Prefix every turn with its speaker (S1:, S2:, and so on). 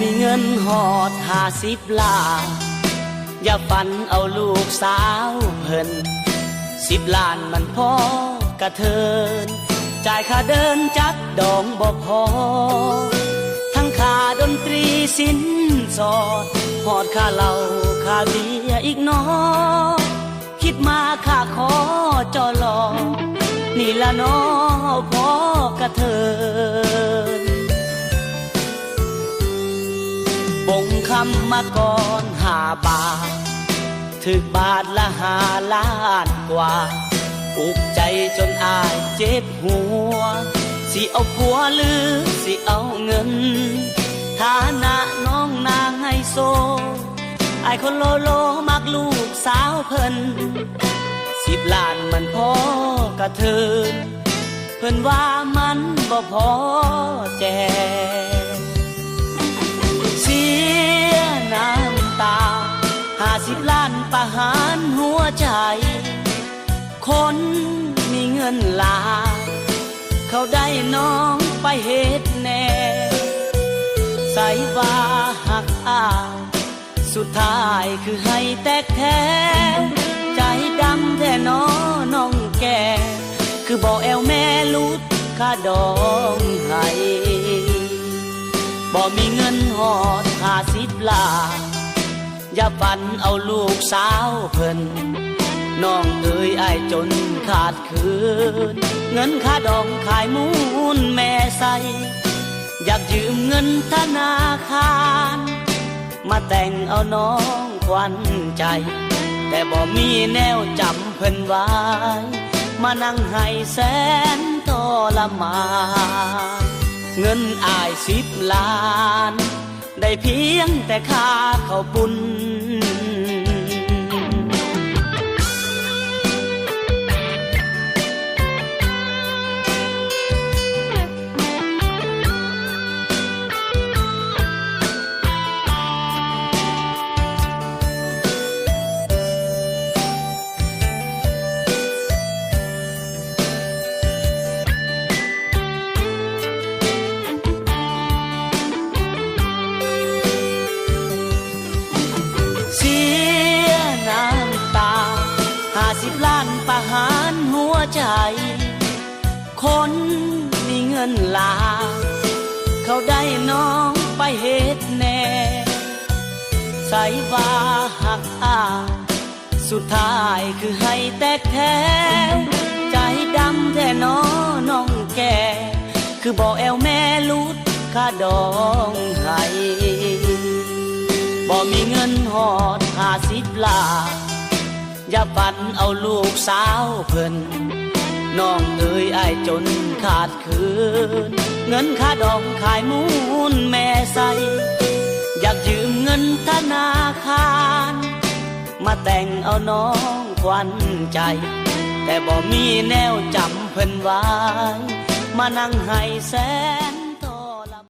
S1: มีเงินหอด50 ล้านอย่าฝันเอาลูกสาวเพิ่น10 ล้านมันพอกระเทินจ่ายค่าเดินจัดดองบ่พอทั้งค่าดนตรีสินสอดหอดค่าเหล้าค่าเบียร์อีกน้อคิดมาค่าขอจอลอนี่ละน้อพอกระเทินบ่งคำมาก่อน5 บาทถึกบาทละ5 ล้านกว่าอุกใจจนอายเจ็บหัวสิเอาผัวหรือสิเอาเงินฐานะน้องนางไฮโซอายคนโลโลมักลูกสาวเพิ่น10 ล้านมันพอกระเทินเพิ่นว่ามันบ่พอแจกเสียน้ำตา50 ล้านประหารหัวใจคนมีเงินหลายเขาได้น้องไปเฮ็ดแน่ใส่ว่าหักอ้ายสุดท้ายคือให้แตกแท้ใจดำแท้น้องแก่คือบ่แอวแม่ลุดค่าดองให้บ่มีเงินหอด50 ล้านอย่าฝันเอาลูกสาวเพิ่นน้องเอ๋ยอ้ายจนขาดคืนเงินค่าดองขายมูลแม่ใส่อยากยืมเงินธนาคารมาแต่งเอาน้องขวัญใจแต่บ่มีแนวจำเพิ่นไว้มานั่งให้แสนทรมานเงินอ้าย10 ล้านได้เพียงแต่ค่าข้าวปุ้น50 ล้านประหารหัวใจคนมีเงินหลายเขาได้น้องไปเฮ็ดแน่ใส่ว่าหักอ้ายสุดท้ายคือให้แตกแท้ใจดำแท้น้องแก่คือบ่แอวแม่ลุดค่าดองให้บ่มีเงินหอด50 ล้านอย่าฝันเอาลูกสาวเพิ่นน้องเอ๋ยอ้ายจนขาดคืนเงินค่าดองขายมูลแม่ใส่อยากยืมเงินธนาคารมาแต่งเอาน้องขวัญใจแต่บ่มีแนวจำเพิ่นไว้มานั่งให้แสน